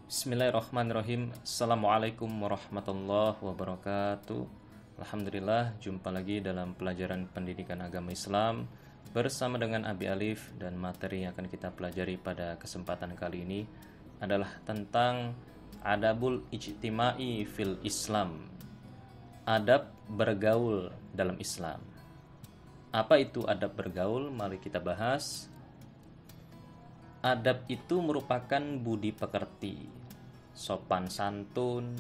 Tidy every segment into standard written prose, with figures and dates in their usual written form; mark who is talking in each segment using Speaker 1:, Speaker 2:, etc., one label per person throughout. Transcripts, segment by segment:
Speaker 1: Bismillahirrahmanirrahim. Assalamualaikum warahmatullahi wabarakatuh. Alhamdulillah, jumpa lagi dalam pelajaran pendidikan agama Islam bersama dengan Abi Alif, dan materi yang akan kita pelajari pada kesempatan kali ini adalah tentang adabul ijtimai fil Islam. Adab bergaul dalam Islam. Apa itu adab bergaul? Mari kita bahas. Adab itu merupakan budi pekerti, sopan santun,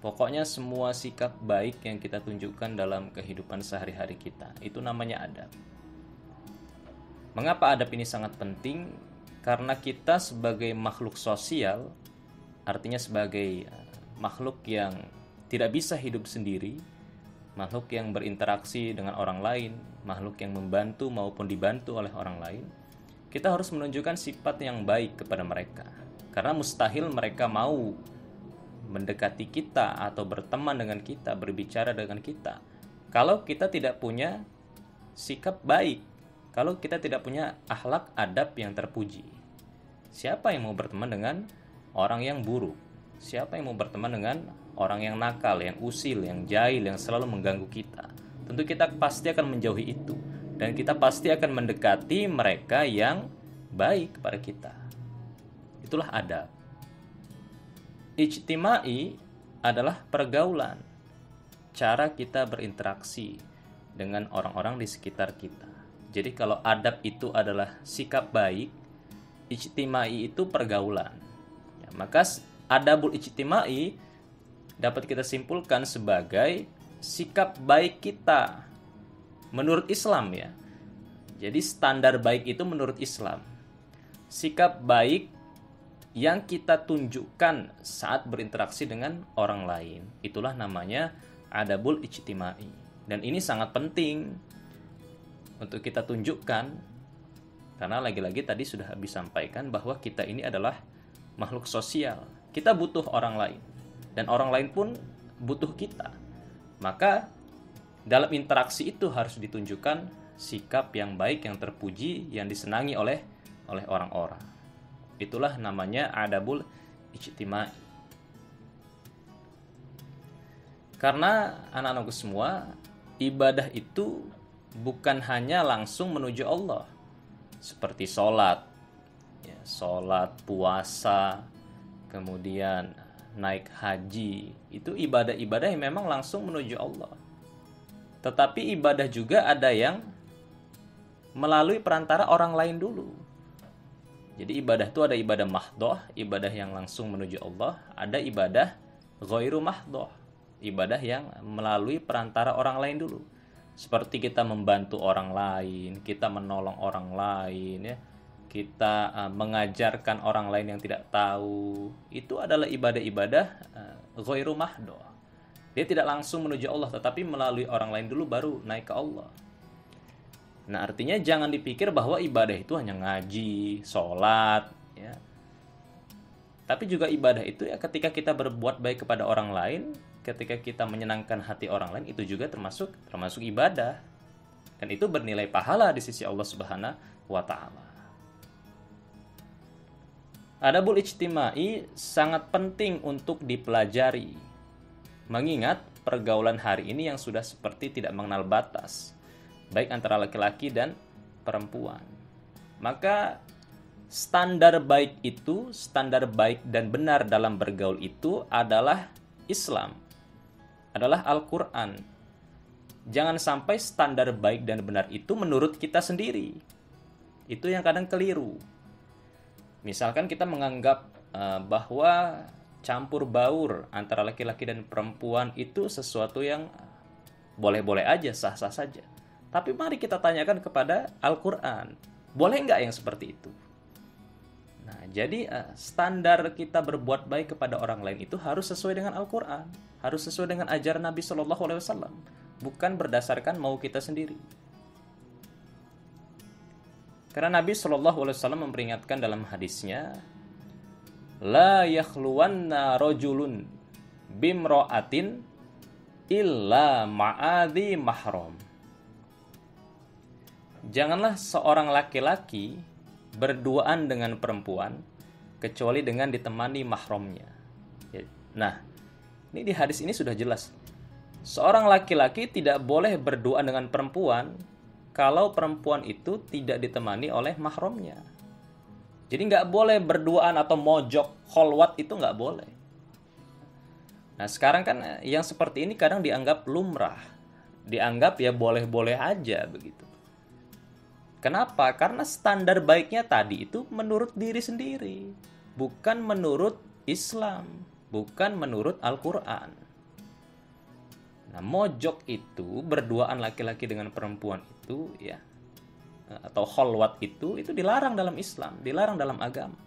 Speaker 1: pokoknya semua sikap baik yang kita tunjukkan dalam kehidupan sehari-hari kita. Itu namanya adab. Mengapa adab ini sangat penting? Karena kita sebagai makhluk sosial, artinya sebagai makhluk yang tidak bisa hidup sendiri, makhluk yang berinteraksi dengan orang lain, makhluk yang membantu maupun dibantu oleh orang lain, kita harus menunjukkan sifat yang baik kepada mereka. Karena mustahil mereka mau mendekati kita atau berteman dengan kita, berbicara dengan kita, kalau kita tidak punya sikap baik, kalau kita tidak punya akhlak adab yang terpuji. Siapa yang mau berteman dengan orang yang buruk? Siapa yang mau berteman dengan orang yang nakal, yang usil, yang jahil, yang selalu mengganggu kita? Tentu kita pasti akan menjauhi itu. Dan kita pasti akan mendekati mereka yang baik kepada kita. Itulah adab. Ijtimai adalah pergaulan, cara kita berinteraksi dengan orang-orang di sekitar kita. Jadi kalau adab itu adalah sikap baik, ijtimai itu pergaulan. Ya, maka adabul ijtimai dapat kita simpulkan sebagai sikap baik kita menurut Islam, ya. Jadi standar baik itu menurut Islam. Sikap baik yang kita tunjukkan saat berinteraksi dengan orang lain. Itulah namanya adabul ijtimai. Dan ini sangat penting untuk kita tunjukkan, karena lagi-lagi tadi sudah habis sampaikan bahwa kita ini adalah makhluk sosial. Kita butuh orang lain, dan orang lain pun butuh kita. Maka dalam interaksi itu harus ditunjukkan sikap yang baik, yang terpuji, yang disenangi oleh orang-orang. Itulah namanya adabul ijtimai. Karena anak-anakku semua, ibadah itu bukan hanya langsung menuju Allah, seperti sholat, ya, sholat, puasa, kemudian naik haji. Itu ibadah-ibadah yang memang langsung menuju Allah. Tetapi ibadah juga ada yang melalui perantara orang lain dulu. Jadi ibadah itu ada ibadah mahdhah, ibadah yang langsung menuju Allah. Ada ibadah ghairu mahdhah, ibadah yang melalui perantara orang lain dulu. Seperti kita membantu orang lain, kita menolong orang lain, ya. Kita mengajarkan orang lain yang tidak tahu. Itu adalah ibadah-ibadah ghairu mahdhah. Dia tidak langsung menuju Allah, tetapi melalui orang lain dulu baru naik ke Allah. Nah, artinya jangan dipikir bahwa ibadah itu hanya ngaji, sholat, ya. Tapi juga ibadah itu ya ketika kita berbuat baik kepada orang lain, ketika kita menyenangkan hati orang lain, itu juga termasuk ibadah. Dan itu bernilai pahala di sisi Allah Subhanahu wa Ta'ala. Adabul ijtimai sangat penting untuk dipelajari. Mengingat pergaulan hari ini yang sudah seperti tidak mengenal batas, baik antara laki-laki dan perempuan. Maka standar baik itu, standar baik dan benar dalam bergaul itu adalah Islam, adalah Al-Quran. Jangan sampai standar baik dan benar itu menurut kita sendiri. Itu yang kadang keliru. Misalkan kita menganggap bahwa campur baur antara laki-laki dan perempuan itu sesuatu yang boleh-boleh aja, sah-sah saja. Tapi mari kita tanyakan kepada Al-Quran, boleh nggak yang seperti itu? Nah, jadi standar kita berbuat baik kepada orang lain itu harus sesuai dengan Al-Quran, harus sesuai dengan ajaran Nabi SAW, bukan berdasarkan mau kita sendiri. Karena Nabi SAW memperingatkan dalam hadisnya, la yakhluwanna rajulun bimra'atin illa ma'adhi mahram. Janganlah seorang laki-laki berduaan dengan perempuan kecuali dengan ditemani mahramnya. Nah, ini di hadis ini sudah jelas. Seorang laki-laki tidak boleh berdoa dengan perempuan kalau perempuan itu tidak ditemani oleh mahramnya. Jadi nggak boleh berduaan atau mojok, kholwat itu nggak boleh. Nah sekarang kan yang seperti ini kadang dianggap lumrah. Dianggap ya boleh-boleh aja begitu. Kenapa? Karena standar baiknya tadi itu menurut diri sendiri. Bukan menurut Islam. Bukan menurut Al-Quran. Nah mojok itu, berduaan laki-laki dengan perempuan itu ya, atau kholwat itu dilarang dalam Islam, dilarang dalam agama.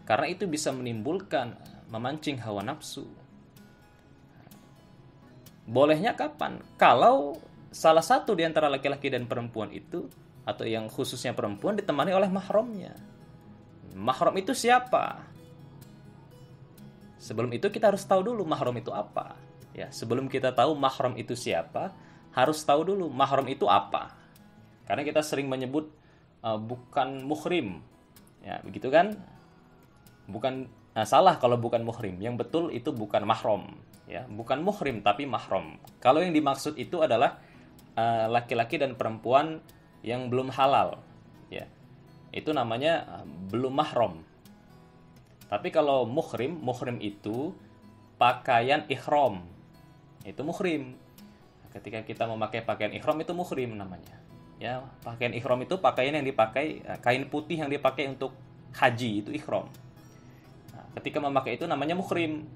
Speaker 1: Karena itu bisa menimbulkan, memancing hawa nafsu. Bolehnya kapan? Kalau salah satu di antara laki-laki dan perempuan itu, atau yang khususnya perempuan, ditemani oleh mahramnya. Mahram itu siapa? Sebelum itu kita harus tahu dulu mahram itu apa. Ya, sebelum kita tahu mahram itu siapa, harus tahu dulu mahram itu apa. Karena kita sering menyebut bukan muhrim. Ya, begitu kan? Bukan salah kalau bukan muhrim. Yang betul itu bukan mahram, ya, bukan muhrim tapi mahram. Kalau yang dimaksud itu adalah laki-laki dan perempuan yang belum halal, ya. Itu namanya belum mahram. Tapi kalau muhrim itu pakaian ihram. Itu muhrim. Ketika kita memakai pakaian ihram itu muhrim namanya. Ya, pakaian ihram itu pakaian yang dipakai, kain putih yang dipakai untuk haji itu ihram. Nah, ketika memakai itu namanya muhrim.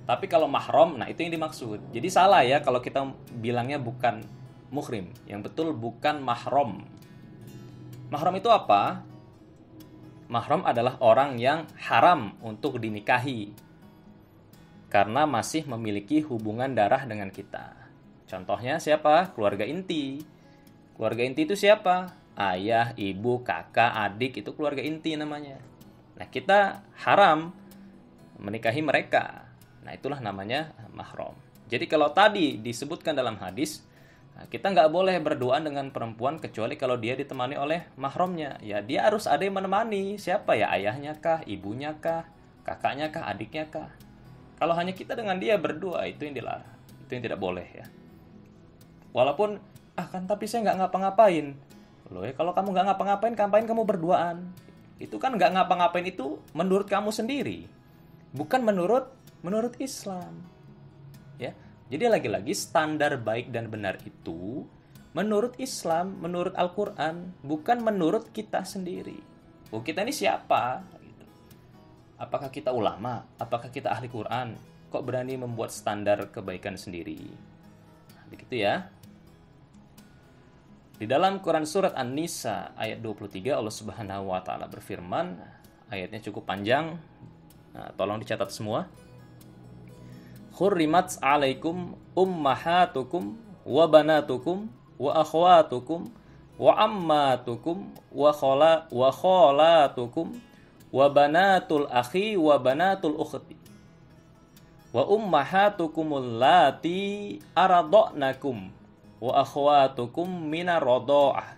Speaker 1: Tapi kalau mahram, nah itu yang dimaksud. Jadi salah ya kalau kita bilangnya bukan muhrim. Yang betul bukan mahram. Mahram itu apa? Mahram adalah orang yang haram untuk dinikahi karena masih memiliki hubungan darah dengan kita. Contohnya siapa? Keluarga inti. Keluarga inti itu siapa? Ayah, ibu, kakak, adik, itu keluarga inti namanya. Nah, kita haram menikahi mereka. Nah, itulah namanya mahram. Jadi kalau tadi disebutkan dalam hadis, kita nggak boleh berduaan dengan perempuan kecuali kalau dia ditemani oleh mahramnya. Ya, dia harus ada yang menemani. Siapa ya? Ayahnya kah? Ibunya kah? Kakaknya kah? Adiknya kah? Kalau hanya kita dengan dia berdua, itu yang dilarang. Itu yang tidak boleh ya. Walaupun, kan tapi saya nggak ngapa-ngapain. Loh ya, kalau kamu nggak ngapa-ngapain, ngapain kamu berduaan? Itu kan nggak ngapa-ngapain itu menurut kamu sendiri. Bukan menurut Islam. Ya. Jadi lagi-lagi standar baik dan benar itu menurut Islam, menurut Al-Quran, bukan menurut kita sendiri. Oh, kita ini siapa? Apakah kita ulama? Apakah kita ahli Quran? Kok berani membuat standar kebaikan sendiri? Nah, begitu ya. Di dalam Quran surat An-Nisa ayat 23 Allah Subhanahu wa taala berfirman, ayatnya cukup panjang. Nah, tolong dicatat semua. Hurrimat alaikum ummahatukum wa banatukum wa akhwatukum wa ammatukum wa khalatukum wa banatul akhi wa banatul ukhti wa ummahatukumul lati aradhnakum wa akhwatukum minar radha'ah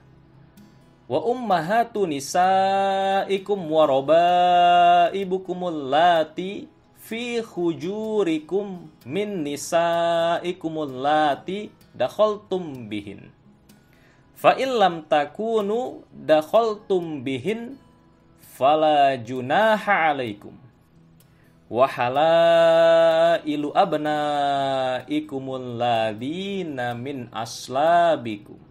Speaker 1: wa ummahatu nisaikum wa rabaibukumul lati fi hujurikum min nisaikumul lati dakhaltum bihin fa illam takunu dakhaltum bihin fala junaha alaikum wa halailu abnaikumul ladina min aslabikum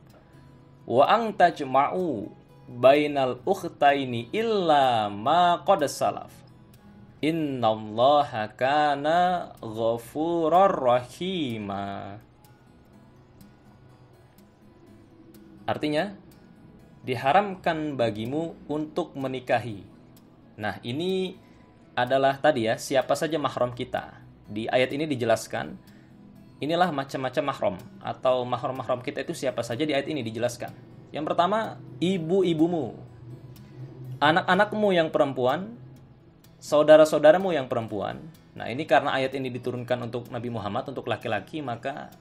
Speaker 1: wa ang tajma'u bainal ukhtaini illa ma qad salaf innallaha kana ghafurur rahima. Artinya, diharamkan bagimu untuk menikahi. Nah, ini adalah tadi ya, siapa saja mahram kita. Di ayat ini dijelaskan, inilah macam-macam mahram atau mahram-mahram kita itu siapa saja di ayat ini dijelaskan. Yang pertama, ibu-ibumu, anak-anakmu yang perempuan, saudara-saudaramu yang perempuan. Nah, ini karena ayat ini diturunkan untuk Nabi Muhammad, untuk laki-laki, maka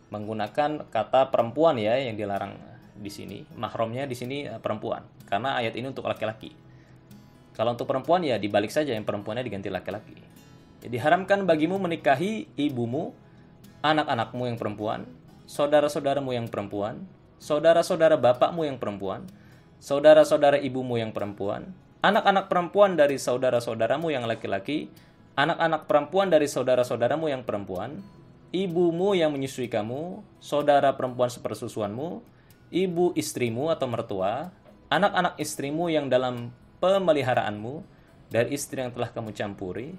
Speaker 1: menggunakan kata perempuan ya yang dilarang di sini. Mahramnya di sini perempuan, karena ayat ini untuk laki-laki. Kalau untuk perempuan ya dibalik saja, yang perempuannya diganti laki-laki. Jadi diharamkan bagimu menikahi ibumu, anak-anakmu yang perempuan, saudara-saudaramu yang perempuan, saudara-saudara bapakmu yang perempuan, saudara-saudara ibumu yang perempuan, anak-anak perempuan dari saudara-saudaramu yang laki-laki, anak-anak perempuan dari saudara-saudaramu yang perempuan, ibumu yang menyusui kamu, saudara perempuan sepersusuanmu, ibu istrimu atau mertua, anak-anak istrimu yang dalam pemeliharaanmu, dari istri yang telah kamu campuri.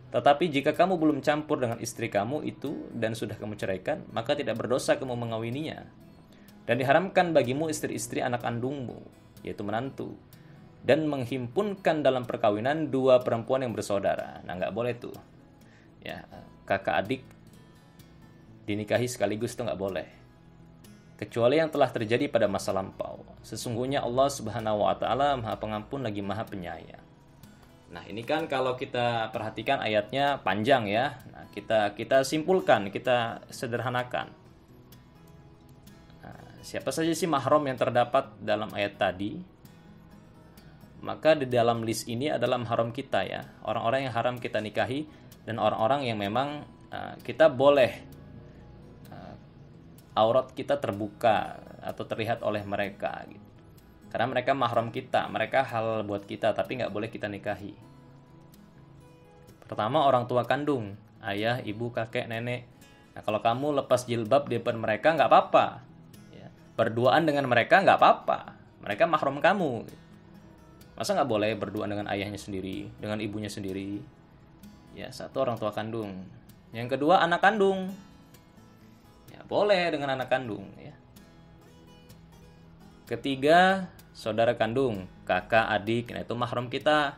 Speaker 1: Tetapi jika kamu belum campur dengan istri kamu itu dan sudah kamu ceraikan, maka tidak berdosa kamu mengawininya. Dan diharamkan bagimu istri-istri anak kandungmu, yaitu menantu, dan menghimpunkan dalam perkawinan dua perempuan yang bersaudara. Nah, nggak boleh tuh. Ya, kakak adik dinikahi sekaligus itu nggak boleh. Kecuali yang telah terjadi pada masa lampau. Sesungguhnya Allah Subhanahu wa taala Maha Pengampun lagi Maha Penyayang. Nah, ini kan kalau kita perhatikan ayatnya panjang ya. Nah, kita simpulkan, kita sederhanakan. Nah, siapa saja sih mahram yang terdapat dalam ayat tadi? Maka di dalam list ini adalah mahram kita ya. Orang-orang yang haram kita nikahi dan orang-orang yang memang kita boleh aurat kita terbuka atau terlihat oleh mereka gitu. Karena mereka mahram kita, mereka halal buat kita, tapi nggak boleh kita nikahi. Pertama, orang tua kandung, ayah, ibu, kakek, nenek. Nah, kalau kamu lepas jilbab di depan mereka nggak apa-apa. Ya, berduaan dengan mereka nggak apa-apa. Mereka mahram kamu. Masa nggak boleh berduaan dengan ayahnya sendiri, dengan ibunya sendiri? Ya, satu orang tua kandung. Yang kedua, anak kandung. Ya, boleh dengan anak kandung. Ya. Ketiga, saudara kandung, kakak, adik, nah itu mahram kita.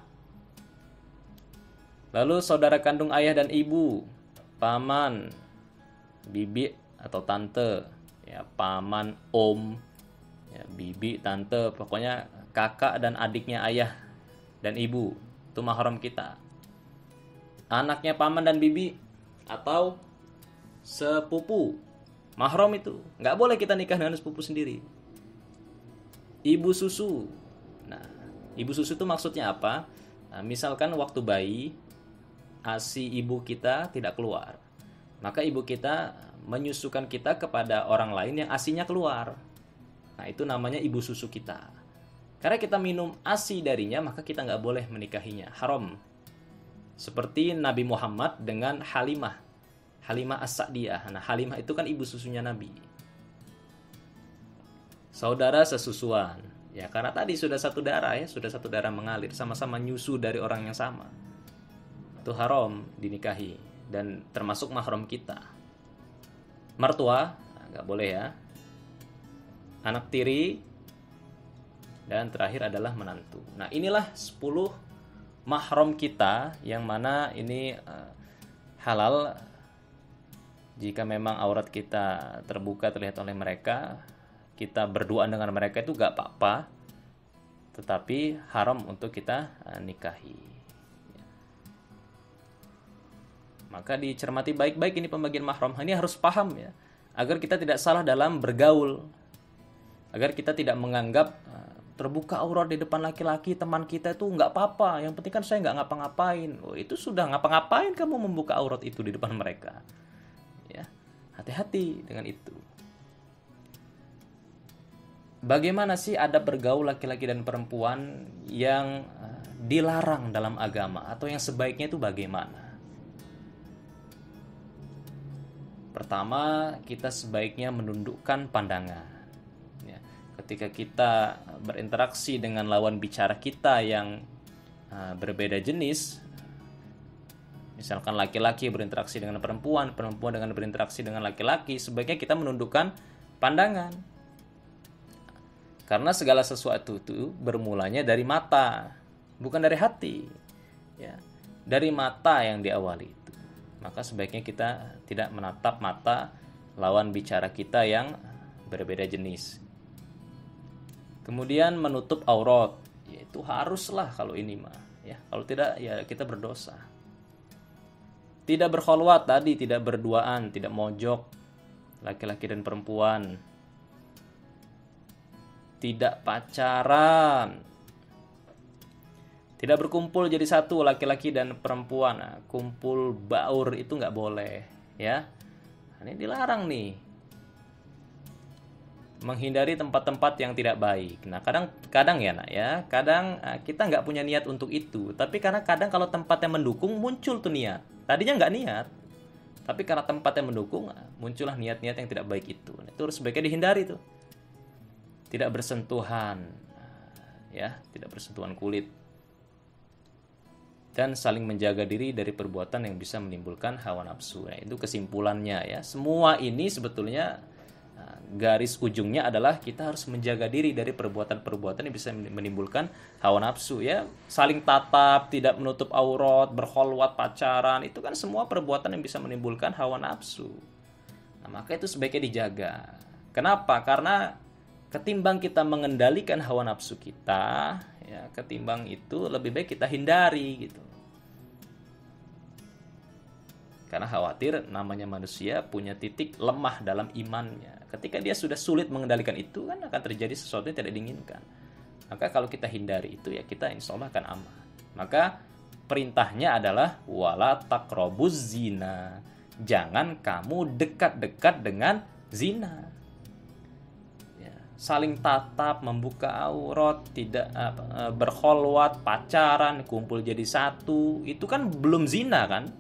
Speaker 1: Lalu saudara kandung ayah dan ibu, paman, bibi atau tante, ya paman, om, ya bibi, tante, pokoknya kakak dan adiknya ayah dan ibu, itu mahram kita. Anaknya paman dan bibi atau sepupu, mahram itu, nggak boleh kita nikah dengan sepupu sendiri. Ibu susu. Nah, ibu susu itu maksudnya apa? Nah, misalkan waktu bayi, ASI ibu kita tidak keluar. Maka ibu kita menyusukan kita kepada orang lain yang ASInya keluar. Nah, itu namanya ibu susu kita. Karena kita minum ASI darinya, maka kita nggak boleh menikahinya. Haram. Seperti Nabi Muhammad dengan Halimah. Halimah As-Sa'diyah. Nah, Halimah itu kan ibu susunya Nabi. Saudara sesusuan, ya karena tadi sudah satu darah ya, sudah satu darah mengalir, sama-sama nyusu dari orang yang sama. Itu haram dinikahi dan termasuk mahram kita. Mertua, nggak boleh ya. Anak tiri, dan terakhir adalah menantu. Nah, inilah 10 mahram kita yang mana ini halal jika memang aurat kita terbuka terlihat oleh mereka. Kita berduaan dengan mereka itu gak apa-apa, tetapi haram untuk kita nikahi. Maka dicermati baik-baik ini pembagian mahram. Ini harus paham ya, agar kita tidak salah dalam bergaul, agar kita tidak menganggap terbuka aurat di depan laki-laki teman kita itu nggak apa-apa. Yang penting kan saya nggak ngapa-ngapain. Oh, itu sudah ngapa-ngapain kamu membuka aurat itu di depan mereka. Ya, hati-hati dengan itu. Bagaimana sih adab bergaul laki-laki dan perempuan yang dilarang dalam agama, atau yang sebaiknya itu bagaimana? Pertama, kita sebaiknya menundukkan pandangan. Ya, ketika kita berinteraksi dengan lawan bicara kita yang berbeda jenis, misalkan laki-laki berinteraksi dengan perempuan, perempuan dengan berinteraksi dengan laki-laki, sebaiknya kita menundukkan pandangan. Karena segala sesuatu itu bermulanya dari mata, bukan dari hati. Ya, dari mata yang diawali itu. Maka sebaiknya kita tidak menatap mata lawan bicara kita yang berbeda jenis. Kemudian menutup aurat, yaitu haruslah kalau ini mah. Ya, kalau tidak ya kita berdosa. Tidak berkholwat tadi, tidak berduaan, tidak mojok laki-laki dan perempuan. Tidak pacaran, Tidak berkumpul jadi satu laki-laki dan perempuan. Nah, kumpul baur itu nggak boleh, ya. Ini dilarang nih. Menghindari tempat-tempat yang tidak baik. Nah, kadang ya nak ya, kadang kita nggak punya niat untuk itu. Tapi karena kadang kalau tempatnya mendukung muncul tuh niat. Tadinya nggak niat, tapi karena tempatnya mendukung muncullah niat-niat yang tidak baik itu. Nah, itu sebaiknya dihindari tuh. Tidak bersentuhan, ya, tidak bersentuhan kulit. Dan saling menjaga diri dari perbuatan yang bisa menimbulkan hawa nafsu. Nah, itu kesimpulannya ya. Semua ini sebetulnya garis ujungnya adalah kita harus menjaga diri dari perbuatan-perbuatan yang bisa menimbulkan hawa nafsu ya. Saling tatap, tidak menutup aurat, berkholwat, pacaran, itu kan semua perbuatan yang bisa menimbulkan hawa nafsu. Nah, maka itu sebaiknya dijaga. Kenapa? Karena ketimbang kita mengendalikan hawa nafsu kita, ya, ketimbang itu lebih baik kita hindari gitu. Karena khawatir namanya manusia punya titik lemah dalam imannya. Ketika dia sudah sulit mengendalikan itu, kan akan terjadi sesuatu yang tidak diinginkan. Maka kalau kita hindari itu, ya kita insya Allah akan aman. Maka perintahnya adalah wala taqrabuz zina. Jangan kamu dekat-dekat dengan zina. Ya, saling tatap, membuka aurat, tidak berkholwat, pacaran, kumpul jadi satu, itu kan belum zina kan?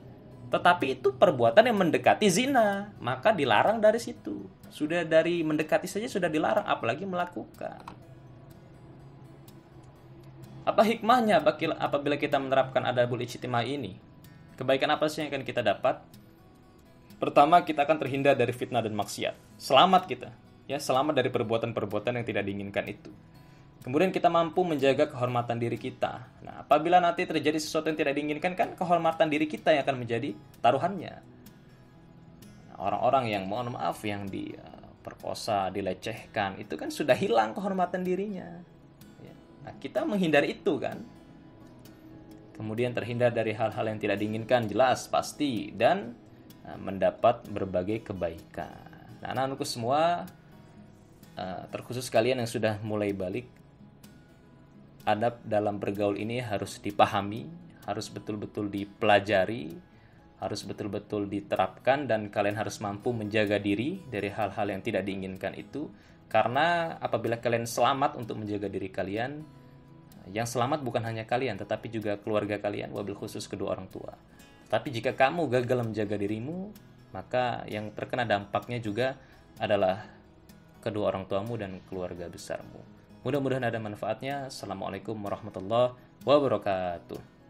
Speaker 1: Tetapi itu perbuatan yang mendekati zina, maka dilarang dari situ. Sudah dari mendekati saja sudah dilarang, apalagi melakukan. Apa hikmahnya apabila kita menerapkan adabul ijtimai ini? Kebaikan apa sih yang akan kita dapat? Pertama, kita akan terhindar dari fitnah dan maksiat. Selamat kita, ya, selamat dari perbuatan-perbuatan yang tidak diinginkan itu. Kemudian kita mampu menjaga kehormatan diri kita. Nah, apabila nanti terjadi sesuatu yang tidak diinginkan, kan kehormatan diri kita yang akan menjadi taruhannya. Orang-orang yang mohon maaf yang diperkosa, dilecehkan, itu kan sudah hilang kehormatan dirinya. Nah, kita menghindari itu kan. Kemudian terhindar dari hal-hal yang tidak diinginkan, jelas, pasti. Dan mendapat berbagai kebaikan. Nah, anak-anakku semua, terkhusus kalian yang sudah mulai balik, adab dalam bergaul ini harus dipahami, harus betul-betul dipelajari, harus betul-betul diterapkan, dan kalian harus mampu menjaga diri dari hal-hal yang tidak diinginkan itu. Karena apabila kalian selamat untuk menjaga diri kalian, yang selamat bukan hanya kalian, tetapi juga keluarga kalian, wabil khusus kedua orang tua. Tapi jika kamu gagal menjaga dirimu, maka yang terkena dampaknya juga adalah kedua orang tuamu dan keluarga besarmu. Mudah-mudahan ada manfaatnya. Assalamualaikum warahmatullahi wabarakatuh.